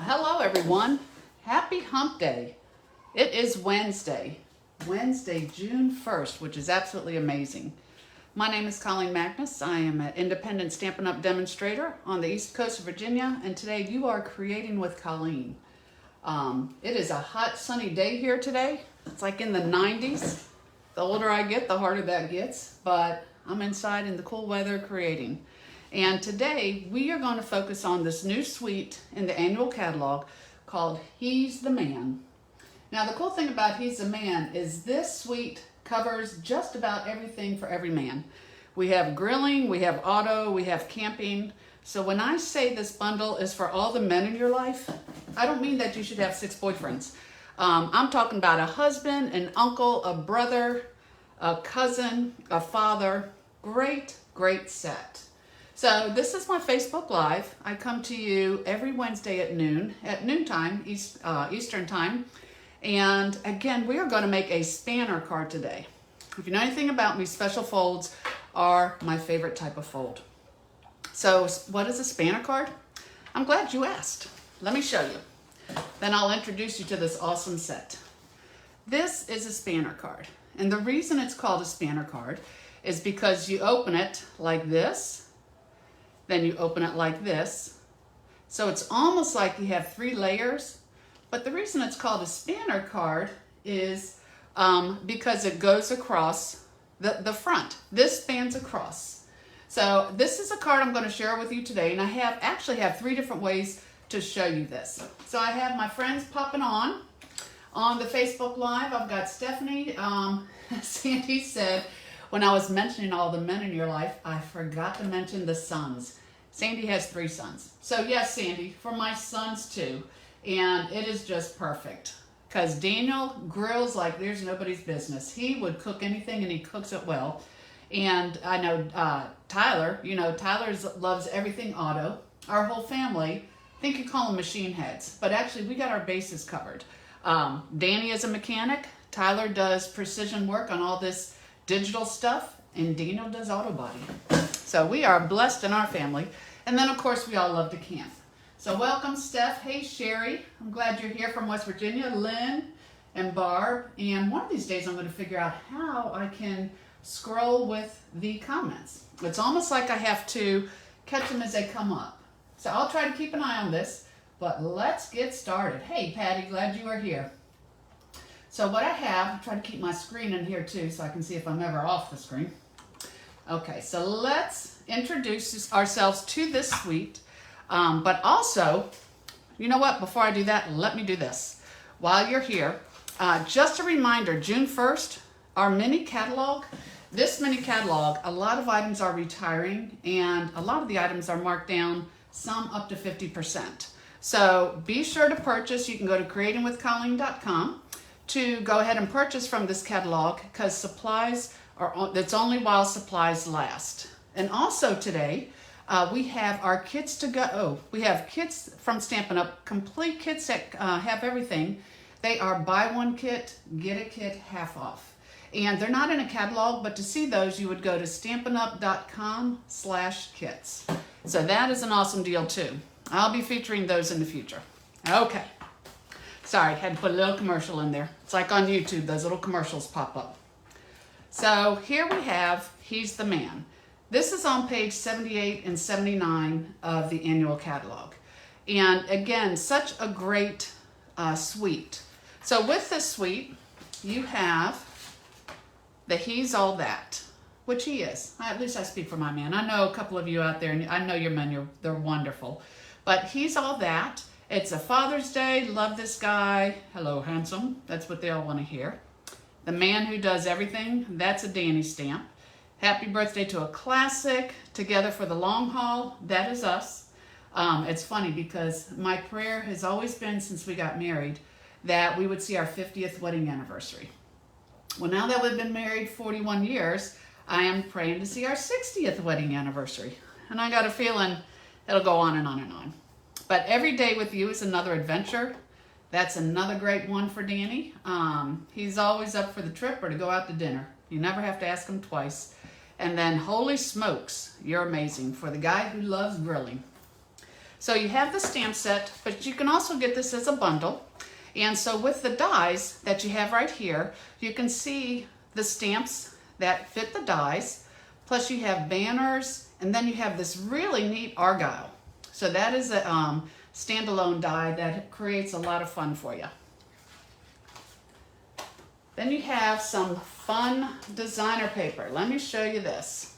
Well, hello everyone. Happy Hump Day. It is Wednesday, June 1st, which is absolutely amazing. My name is Colleen Magnus. I am an independent Stampin' Up! Demonstrator on the East Coast of Virginia, and today you are creating with Colleen. It is a hot, sunny day here today. It's like in the 90s. The older I get, the harder that gets, but I'm inside in the cool weather creating. And today we are going to focus on this new suite in the annual catalog called He's the Man. Now the cool thing about He's the Man is this suite covers just about everything for every man. We have grilling, we have auto, we have camping. So when I say this bundle is for all the men in your life, I don't mean that you should have 6 boyfriends. I'm talking about a husband, an uncle, a brother, a cousin, a father. Great, great set. So this is my Facebook Live. I come to you every Wednesday at noontime, Eastern time. And again, we are going to make a spanner card today. If you know anything about me, special folds are my favorite type of fold. So what is a spanner card? I'm glad you asked. Let me show you. Then I'll introduce you to this awesome set. This is a spanner card. And the reason it's called a spanner card is because you open it like this. Then you open it like this. So it's almost like you have 3 layers. But the reason it's called a spanner card is because it goes across the front. This spans across. So this is a card I'm going to share with you today. And I actually have 3 different ways to show you this. So I have my friends popping on the Facebook Live. I've got Stephanie. Sandy said, when I was mentioning all the men in your life, I forgot to mention the sons. Sandy has 3 sons. So yes, Sandy, for my sons too. And it is just perfect. Because Daniel grills like there's nobody's business. He would cook anything and he cooks it well. And I know Tyler, Tyler loves everything auto. Our whole family, I think you call them machine heads. But actually we got our bases covered. Danny is a mechanic. Tyler does precision work on all this digital stuff. And Daniel does auto body. So we are blessed in our family. And then, of course, we all love to camp. So welcome, Steph. Hey, Sherry. I'm glad you're here from West Virginia. Lynn and Barb. And one of these days, I'm going to figure out how I can scroll with the comments. It's almost like I have to catch them as they come up. So I'll try to keep an eye on this. But let's get started. Hey, Patty, glad you are here. So what I have, I'll try to keep my screen in here too so I can see if I'm ever off the screen. Okay, so let's introduce ourselves to this suite. But also, you know what? Before I do that, let me do this. While you're here, just a reminder, June 1st, our mini catalog. This mini catalog, a lot of items are retiring and a lot of the items are marked down, some up to 50%. So be sure to purchase. You can go to creatingwithcolleen.com to go ahead and purchase from this catalog because supplies that's only while supplies last. And also today, we have our kits to go. Oh, we have kits from Stampin' Up, complete kits that have everything. They are buy one kit, get a kit half off. And they're not in a catalog, but to see those, you would go to stampinup.com/kits. So that is an awesome deal too. I'll be featuring those in the future. Okay. Sorry, had to put a little commercial in there. It's like on YouTube, those little commercials pop up. So here we have He's the Man. This is on page 78 and 79 of the annual catalog. And again, such a great suite. So with this suite, you have the He's All That, which he is. At least I speak for my man. I know a couple of you out there, and I know your men, they're wonderful. But He's All That. It's a Father's Day. Love this guy. Hello, handsome. That's what they all want to hear. The Man Who Does Everything. That's a Danny stamp. Happy birthday to a classic. Together for the long haul. That is us. It's funny because my prayer has always been since we got married that we would see our 50th wedding anniversary. Well, now that we've been married 41 years, I am praying to see our 60th wedding anniversary. And I got a feeling it'll go on and on and on. But every day with you is another adventure. That's another great one for Danny. He's always up for the trip or to go out to dinner. You never have to ask him twice. And then, holy smokes, you're amazing for the guy who loves grilling. So you have the stamp set, but you can also get this as a bundle. And so with the dies that you have right here, you can see the stamps that fit the dies, plus you have banners, and then you have this really neat argyle. So that is a standalone die that creates a lot of fun for you. Then you have some fun designer paper. Let me show you this.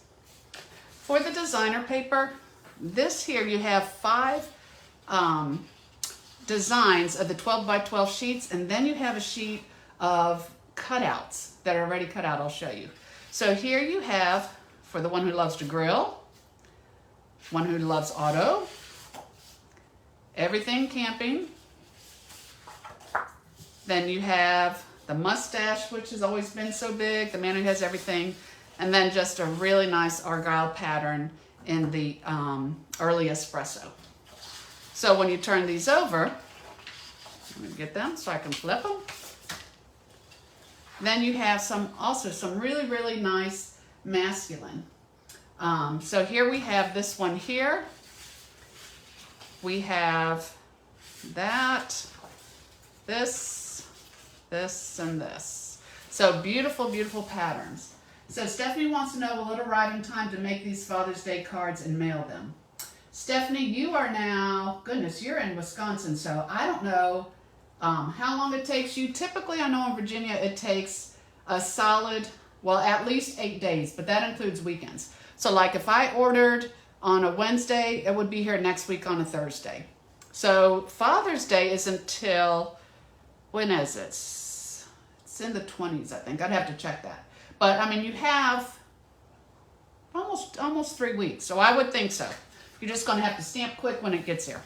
For the designer paper, this here you have 5 designs of the 12 by 12 sheets, and then you have a sheet of cutouts that are already cut out. I'll show you. So here you have, for the one who loves to grill, one who loves auto, everything camping. Then you have the mustache, which has always been so big, the man who has everything, and then just a really nice argyle pattern in the early espresso. So when you turn these over, let me get them so I can flip them. Then you have also some really, really nice masculine. So here we have this one here. We have that, this, and this. So beautiful, beautiful patterns. So Stephanie wants to know a little writing time to make these Father's Day cards and mail them. Stephanie, you are now, goodness, you're in Wisconsin, so I don't know how long it takes you. Typically, I know in Virginia it takes a solid, well, at least 8 days, but that includes weekends. So like if I ordered on a Wednesday, it would be here next week on a Thursday. So Father's Day is until, when is it? It's in the 20s, I think. I'd have to check that. But I mean, you have almost 3 weeks, so I would think so. You're just going to have to stamp quick when it gets here.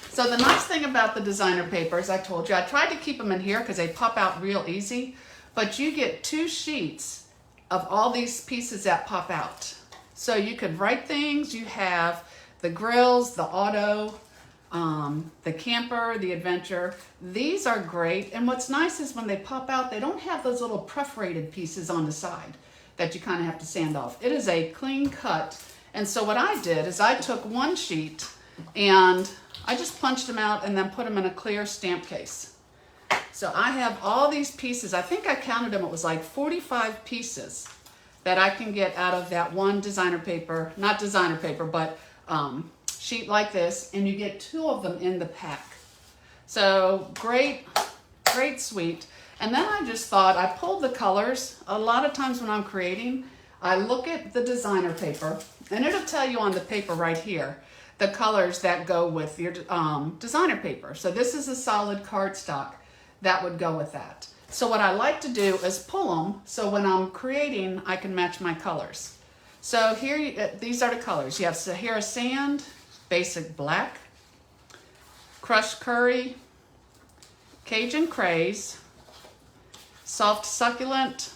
So the nice thing about the designer papers, I told you, I tried to keep them in here because they pop out real easy, but you get 2 sheets of all these pieces that pop out. So you could write things. You have the grills, the auto, the camper, the adventure. These are great. And what's nice is when they pop out, they don't have those little perforated pieces on the side that you kind of have to sand off. It is a clean cut. And so what I did is I took 1 sheet and I just punched them out and then put them in a clear stamp case. So I have all these pieces. I think I counted them. It was like 45 pieces that I can get out of that one designer paper, not designer paper, but sheet like this, and you get 2 of them in the pack. So great, great, sweet. And then I just thought, I pulled the colors. A lot of times when I'm creating, I look at the designer paper, and it'll tell you on the paper right here, the colors that go with your designer paper. So this is a solid cardstock that would go with that. So what I like to do is pull them, so when I'm creating, I can match my colors. So here, these are the colors. You have Sahara Sand, Basic Black, Crushed Curry, Cajun Craze, Soft Succulent,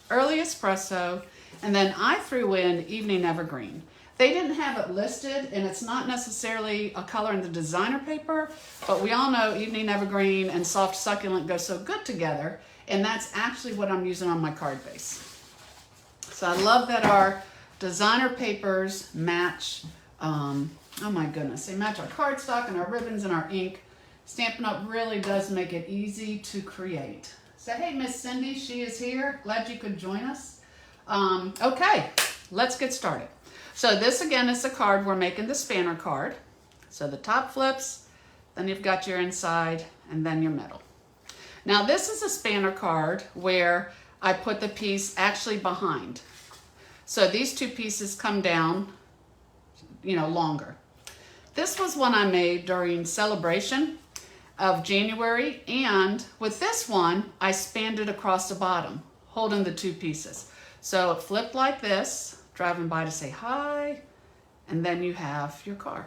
Early Espresso, and then I threw in Evening Evergreen. They didn't have it listed, and it's not necessarily a color in the designer paper, but we all know Evening Evergreen and Soft Succulent go so good together, and that's actually what I'm using on my card base. So I love that our designer papers match, oh my goodness, they match our cardstock and our ribbons and our ink. Stampin' Up! Really does make it easy to create. So hey, Miss Cindy, she is here. Glad you could join us. Okay, let's get started. So this again is the card we're making, the spanner card. So the top flips, then you've got your inside, and then your middle. Now this is a spanner card where I put the piece actually behind. So these 2 pieces come down, you know, longer. This was one I made during celebration of January, and with this one, I spanned it across the bottom, holding the 2 pieces. So it flipped like this, driving by to say hi, and then you have your car.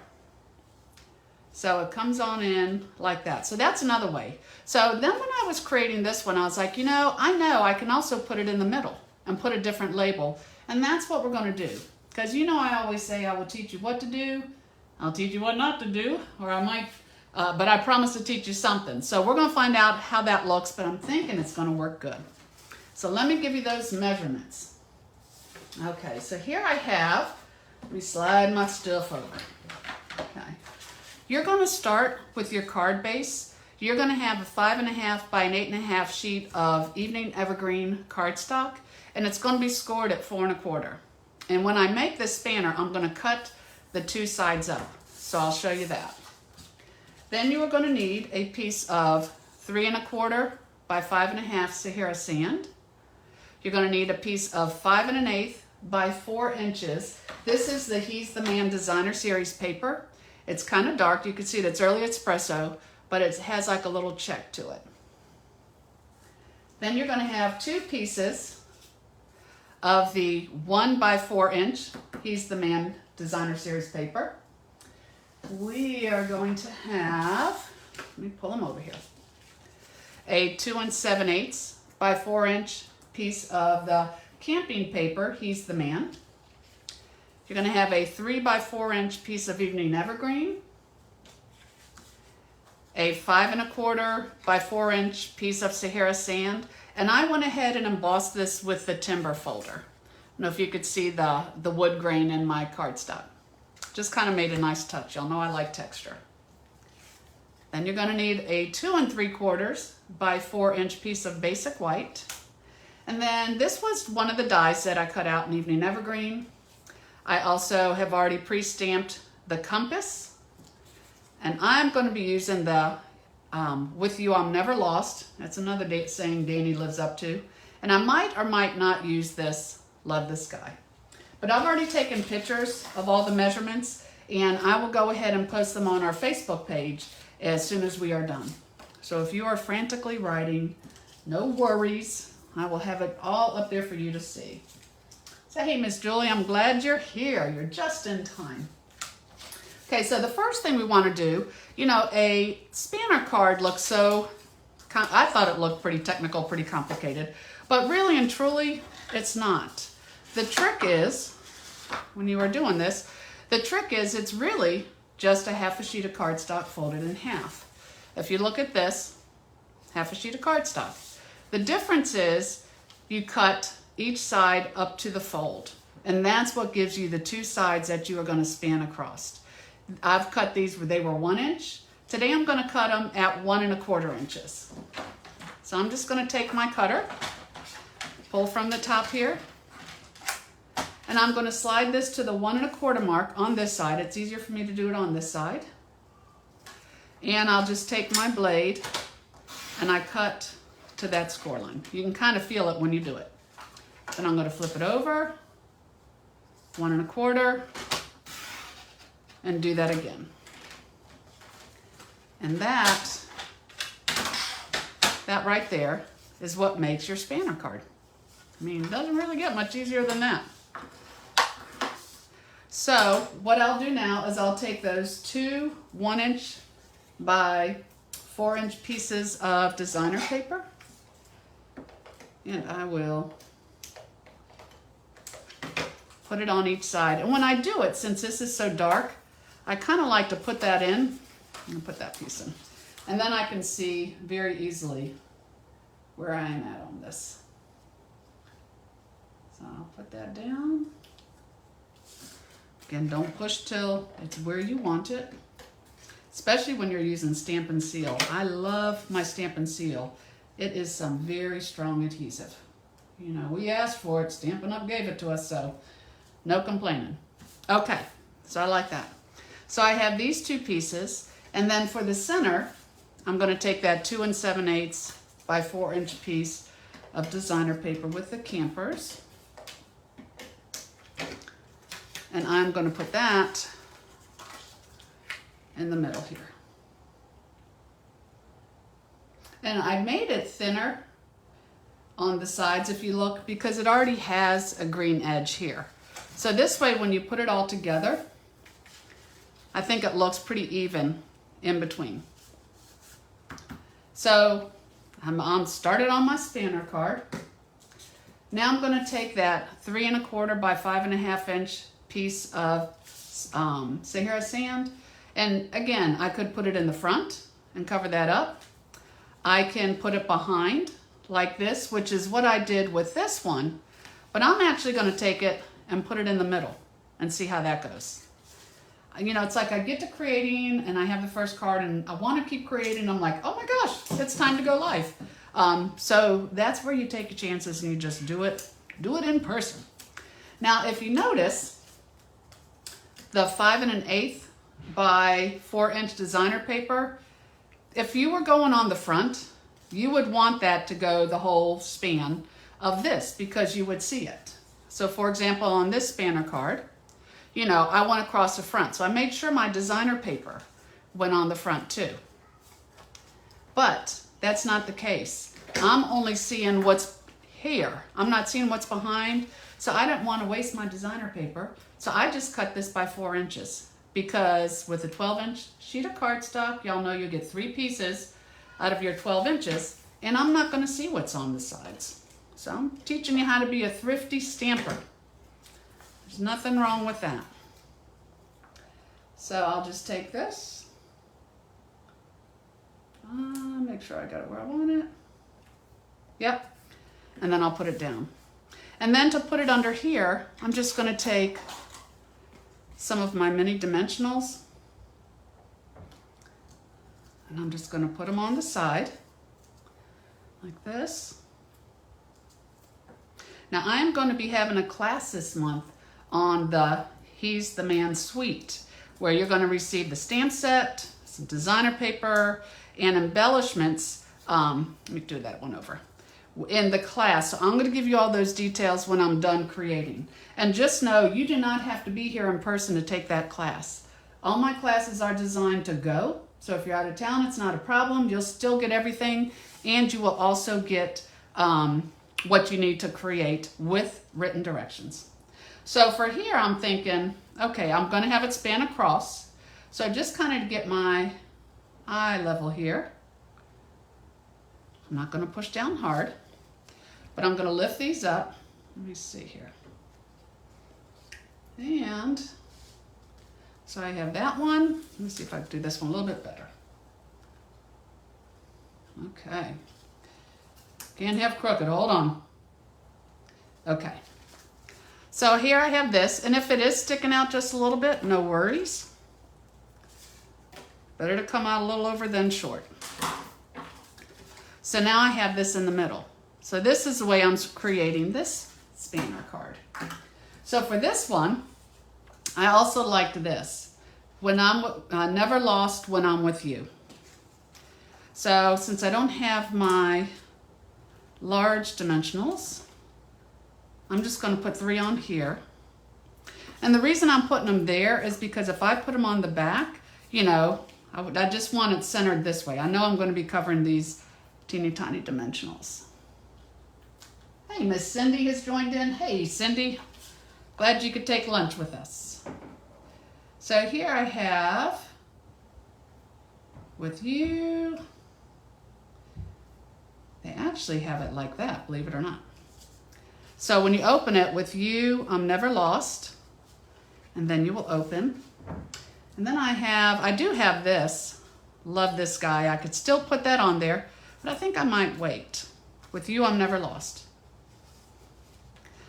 So it comes on in like that. So that's another way. So then when I was creating this one, I was like, you know I can also put it in the middle and put a different label, and that's what we're going to do. Because you know I always say I will teach you what to do, I'll teach you what not to do, or I might, but I promise to teach you something. So we're going to find out how that looks, but I'm thinking it's going to work good. So let me give you those measurements. Okay, so here I have, let me slide my stuff over. Okay. you're going to start with your card base. You're going to have a 5.5 by an 8.5 sheet of evening evergreen cardstock, and it's going to be scored at 4 1/4. And when I make this spanner, I'm going to cut the two sides up. So I'll show you that. Then you are going to need a piece of 3 1/4 by 5.5 Sahara sand. You're going to need a piece of 5 1/8 by 4 inches. This is the He's the Man Designer Series paper. It's kind of dark. You can see that it's early espresso, but it has like a little check to it. Then you're going to have 2 pieces of the 1 by 4 inch He's the Man Designer Series paper. We are going to have, let me pull them over here, a 2 7/8 by 4 inch piece of the camping paper, He's the Man. You're going to have a 3 by 4 inch piece of evening evergreen, a 5 1/4 by 4 inch piece of Sahara sand, and I went ahead and embossed this with the timber folder. I don't know if you could see the wood grain in my cardstock. Just kind of made a nice touch. Y'all know I like texture. Then you're going to need a 2 3/4 by 4 inch piece of basic white. And then this was one of the dies that I cut out in evening evergreen. I also have already pre-stamped the compass. And I'm going to be using the With You I'm Never Lost. That's another saying Danny lives up to. And I might or might not use this Love the Sky. But I've already taken pictures of all the measurements, and I will go ahead and post them on our Facebook page as soon as we are done. So if you are frantically writing, no worries. I will have it all up there for you to see. Say, hey, Miss Julie, I'm glad you're here. You're just in time. Okay, so the first thing we want to do, you know, a spanner card looks so, I thought it looked pretty technical, pretty complicated, but really and truly, it's not. The trick is, when you are doing this, the trick is it's really just a half a sheet of cardstock folded in half. If you look at this, half a sheet of cardstock. The difference is you cut each side up to the fold, and that's what gives you the 2 sides that you are going to span across. I've cut these where they were 1 inch. Today I'm going to cut them at 1 1/4 inches. So I'm just going to take my cutter, pull from the top here, and I'm going to slide this to the 1 1/4 mark on this side. It's easier for me to do it on this side. And I'll just take my blade and I cut to that score line. You can kind of feel it when you do it. Then I'm going to flip it over, 1 1/4, and do that again. And that right there is what makes your spanner card. I mean, it doesn't really get much easier than that. So what I'll do now is I'll take those 2 1 inch by 4 inch pieces of designer paper, and I will put it on each side. And when I do it, since this is so dark, I kind of like to put that in. I'm going to put that piece in. And then I can see very easily where I am at on this. So I'll put that down. Again, don't push till it's where you want it, especially when you're using Stampin' Seal. I love my Stampin' Seal. It is some very strong adhesive. You know, we asked for it, Stampin' Up gave it to us, so no complaining. Okay, so I like that. So I have these 2 pieces, and then for the center, I'm going to take that 2 7/8 by 4 inch piece of designer paper with the campers. And I'm going to put that in the middle here. And I made it thinner on the sides, if you look, because it already has a green edge here. So this way, when you put it all together, I think it looks pretty even in between. So I'm started on my spanner card. Now I'm going to take that 3 1/4 by 5.5 inch piece of Sahara sand, and again, I could put it in the front and cover that up. I can put it behind like this, which is what I did with this one, but I'm actually going to take it and put it in the middle and see how that goes. You know, it's like I get to creating and I have the first card and I want to keep creating. I'm like, oh my gosh, it's time to go live. So that's where you take your chances and you just do it in person. Now, if you notice, the 5 1/8 by 4-inch designer paper, if you were going on the front, you would want that to go the whole span of this because you would see it. So for example, on this spanner card, you know, I want to cross the front. So I made sure my designer paper went on the front too. But that's not the case. I'm only seeing what's here. I'm not seeing what's behind. So I didn't want to waste my designer paper. So I just cut this by 4 inches because with a 12-inch sheet of cardstock, y'all know you get 3 pieces out of your 12 inches, and I'm not going to see what's on the sides. So I'm teaching you how to be a thrifty stamper. There's nothing wrong with that. So I'll just take this. Make sure I got it where I want it. Yep. And then I'll put it down. And then to put it under here, I'm just going to take some of my mini dimensionals. And I'm just going to put them on the side like this. Now I'm going to be having a class this month on the He's the Man suite, where you're going to receive the stamp set, some designer paper, and embellishments. Let me do that one over. In the class. So I'm going to give you all those details when I'm done creating. And just know you do not have to be here in person to take that class. All my classes are designed to go. So if you're out of town, it's not a problem. You'll still get everything, and you will also get what you need to create with written directions. So for here, I'm thinking, okay, I'm going to have it span across. So just kind of get my eye level here. I'm not going to push down hard, but I'm going to lift these up. Let me see here. And so I have that one. Let me see if I can do this one a little bit better. Okay. Can't have crooked, hold on. Okay. So here I have this, and if it is sticking out just a little bit, no worries. Better to come out a little over than short. So now I have this in the middle. So this is the way I'm creating this spanner card. So for this one, I also liked this. When I'm never lost when I'm with you. So since I don't have my large dimensionals, I'm just going to put 3 on here. And the reason I'm putting them there is because if I put them on the back, you know, I just want it centered this way. I know I'm going to be covering these teeny tiny dimensionals. Hey, Miss Cindy has joined in. Hey, Cindy. Glad you could take lunch with us. So here I have, with you, they actually have it like that, believe it or not. So when you open it, with you, I'm never lost. And then you will open. And then I do have this. Love this guy. I could still put that on there, but I think I might wait. With you, I'm never lost.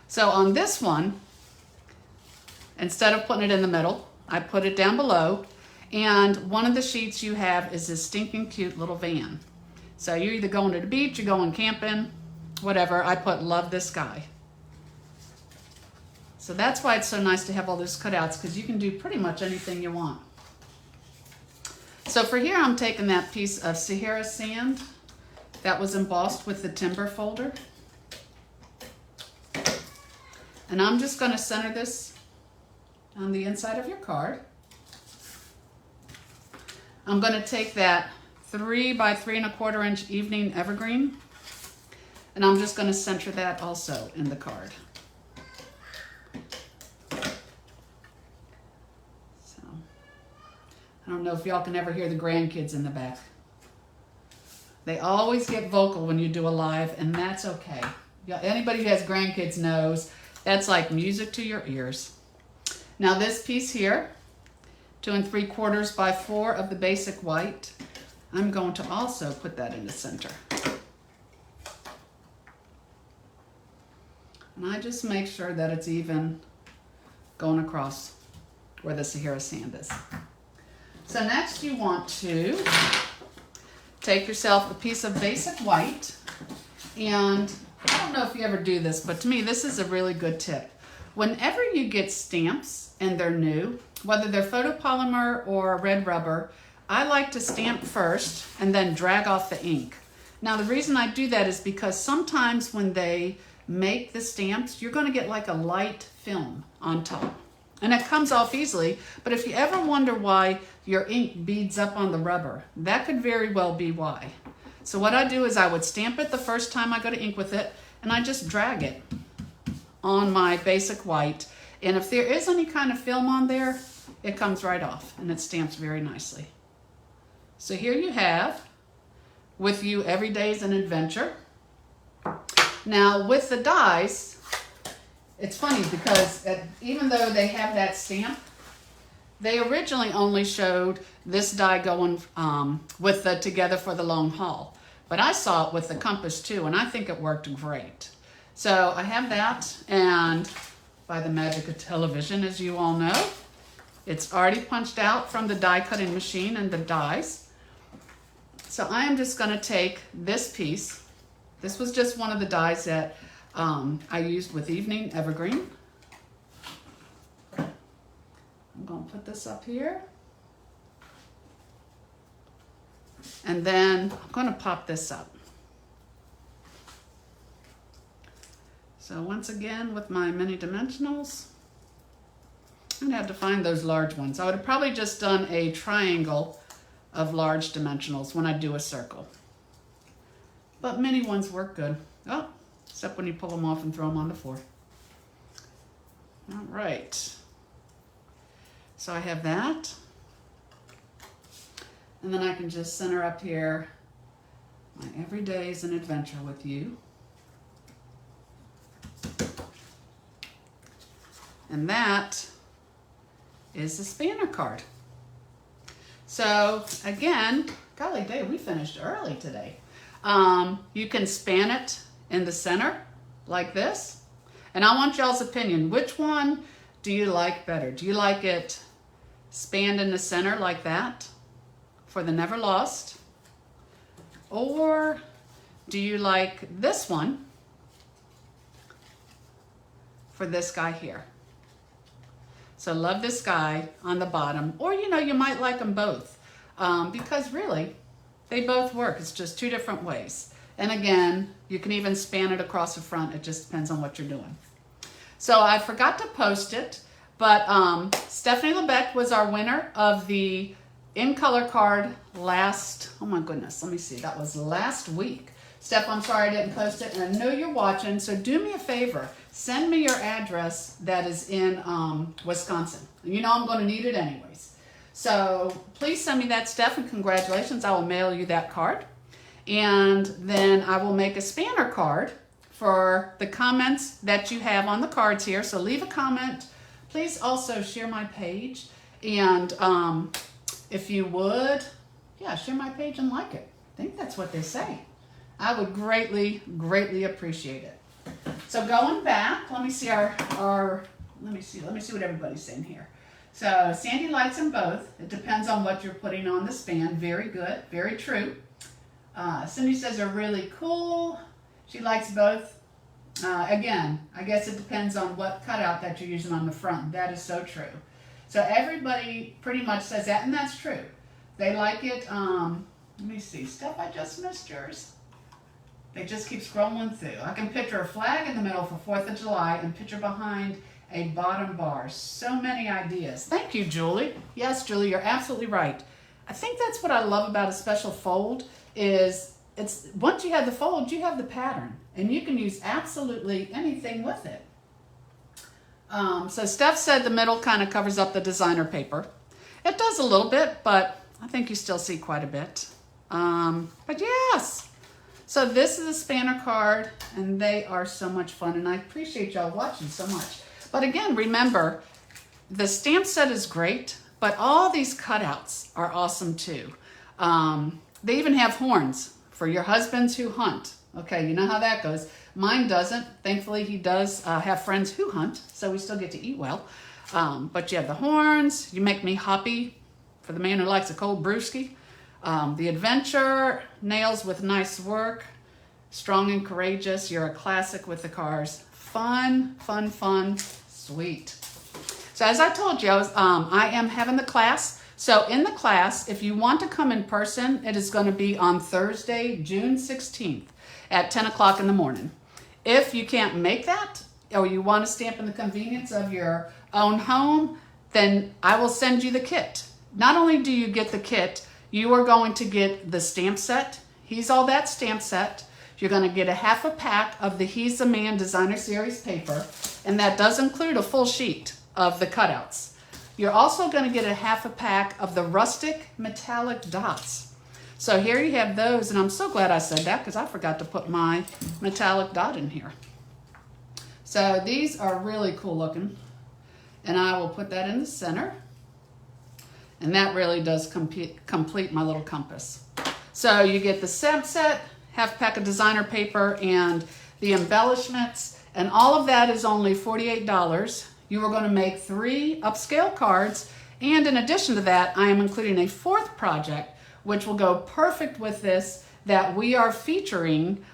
So on this one, instead of putting it in the middle, I put it down below. And one of the sheets you have is this stinking cute little van. So you're either going to the beach, you're going camping, whatever. I put love this guy. So that's why it's so nice to have all those cutouts, because you can do pretty much anything you want. So for here, I'm taking that piece of Sahara sand that was embossed with the timber folder. And I'm just going to center this on the inside of your card. I'm going to take that 3 by 3 1/4 inch evening evergreen, and I'm just going to center that also in the card. So I don't know if y'all can ever hear the grandkids in the back. They always get vocal when you do a live, and that's okay. Anybody who has grandkids knows that's like music to your ears. Now this piece here, 2 3/4 by 4 of the basic white, I'm going to also put that in the center. And I just make sure that it's even going across where the Sahara sand is. So next you want to take yourself a piece of basic white, and I don't know if you ever do this, but to me this is a really good tip. Whenever you get stamps and they're new, whether they're photopolymer or red rubber, I like to stamp first and then drag off the ink. Now the reason I do that is because sometimes when they make the stamps, you're going to get like a light film on top. And it comes off easily, but if you ever wonder why your ink beads up on the rubber, that could very well be why. So what I do is I would stamp it the first time I go to ink with it, and I just drag it on my basic white. And if there is any kind of film on there, it comes right off and it stamps very nicely. So here you have, with you every day is an adventure. Now with the dies, it's funny because even though they have that stamp, they originally only showed this die going with the Together for the Long Haul. But I saw it with the compass too, and I think it worked great. So I have that, and by the magic of television, as you all know, it's already punched out from the die cutting machine and the dies. So I am just going to take this piece. This was just one of the dies that I used with Evening Evergreen. I'm going to put this up here. And then I'm going to pop this up. So once again, with my mini dimensionals, I'm going to have to find those large ones. I would have probably just done a triangle of large dimensionals when I do a circle. But mini ones work good. Oh, except when you pull them off and throw them on the floor. All right. So I have that. And then I can just center up here my everyday is an adventure with you. And that is the spanner card. So again, golly day, we finished early today. You can span it in the center like this. And I want y'all's opinion. Which one do you like better? Do you like it spanned in the center like that for the Never Lost? Or do you like this one for this guy here? So love this guy on the bottom. Or, you know, you might like them both because really they both work. It's just two different ways. And again, you can even span it across the front. It just depends on what you're doing. So I forgot to post it, but Stephanie Lebec was our winner of the In Color card last, oh my goodness, let me see, that was last week. Steph, I'm sorry I didn't post it, and I know you're watching, so do me a favor. Send me your address that is in Wisconsin. You know I'm going to need it anyways. So please send me that, Steph, and congratulations. I will mail you that card. And then I will make a spanner card for the comments that you have on the cards here. So leave a comment. Please also share my page. And if you would, yeah, share my page and like it. I think that's what they say. I would greatly, greatly appreciate it. So going back, let me see let me see what everybody's saying here. So Sandy likes them both. It depends on what you're putting on the span. Very good, very true. Cindy says they're really cool. She likes both. Again, I guess it depends on what cutout that you're using on the front. That is so true. So everybody pretty much says that, and that's true. They like it. Let me see. Steph, I just missed yours. They just keep scrolling through. I can picture a flag in the middle for 4th of July and picture behind a bottom bar. So many ideas. Thank you, Julie. Yes, Julie, you're absolutely right. I think that's what I love about a special fold is it's once you have the fold, you have the pattern, and you can use absolutely anything with it. So Steph said the middle kind of covers up the designer paper. It does a little bit, but I think you still see quite a bit. But yes. So this is a spanner card, and they are so much fun, and I appreciate y'all watching so much. But again, remember, the stamp set is great, but all these cutouts are awesome too. They even have horns for your husbands who hunt. Okay, you know how that goes. Mine doesn't. Thankfully, he does have friends who hunt, so we still get to eat well. But you have the horns, you make me hoppy for the man who likes a cold brewski. The adventure, nails with nice work, strong and courageous, you're a classic with the cars. Fun, fun, fun, sweet. So as I told you, I am having the class. So in the class, if you want to come in person, it is going to be on Thursday, June 16th at 10 o'clock in the morning. If you can't make that, or you want to stamp in the convenience of your own home, then I will send you the kit. Not only do you get the kit, you are going to get the stamp set. He's All That stamp set. You're going to get a half a pack of the He's a Man Designer Series paper, and that does include a full sheet of the cutouts. You're also going to get a half a pack of the rustic metallic dots. So here you have those, and I'm so glad I said that because I forgot to put my metallic dot in here. So these are really cool looking, and I will put that in the center, and that really does complete my little compass. So you get the stamp set, half pack of designer paper, and the embellishments, and all of that is only $48. You are going to make 3 upscale cards, and in addition to that, I am including a 4th project, which will go perfect with this, that we are featuring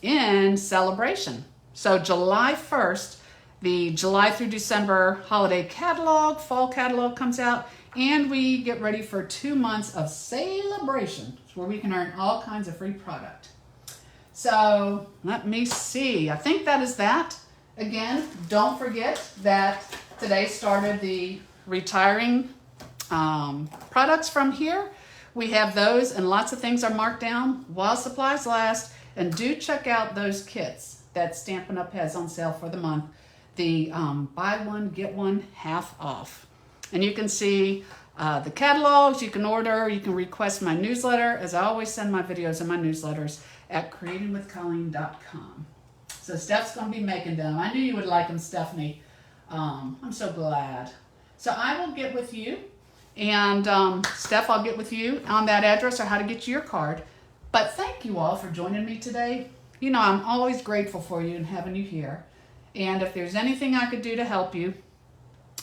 in celebration. So July 1st, the July through December holiday catalog, fall catalog comes out, and we get ready for 2 months of celebration where we can earn all kinds of free product. So let me see. I think that is that. Again, don't forget that today started the retiring products from here. We have those, and lots of things are marked down while supplies last. And do check out those kits that Stampin' Up! Has on sale for the month. The buy one, get one half off. And you can see the catalogs, you can order, you can request my newsletter, as I always send my videos and my newsletters at creatingwithcolleen.com. So Steph's going to be making them. I knew you would like them, Stephanie. I'm so glad. So I will get with you, and Steph, I'll get with you on that address or how to get you your card. But thank you all for joining me today. You know, I'm always grateful for you and having you here. And if there's anything I could do to help you,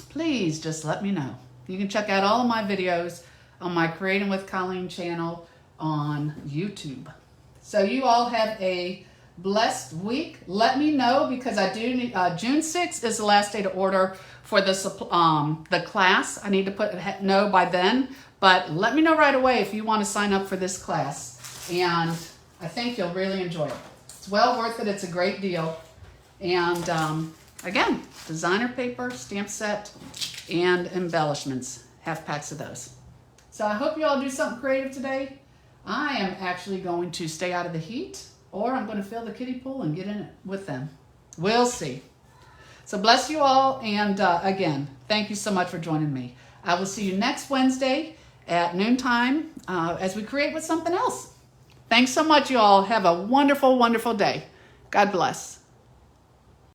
please just let me know. You can check out all of my videos on my Creating with Colleen channel on YouTube. So you all have a blessed week. Let me know, because I do need, June 6th is the last day to order for the class. I need to know by then, but let me know right away if you want to sign up for this class, and I think you'll really enjoy it. It's well worth it. It's a great deal. And again, designer paper, stamp set, and embellishments, half packs of those. So I hope you all do something creative today. I am actually going to stay out of the heat, or I'm going to fill the kiddie pool and get in it with them. We'll see. So bless you all, and again, thank you so much for joining me. I will see you next Wednesday at noontime as we create with something else. Thanks so much, you all. Have a wonderful, wonderful day. God bless.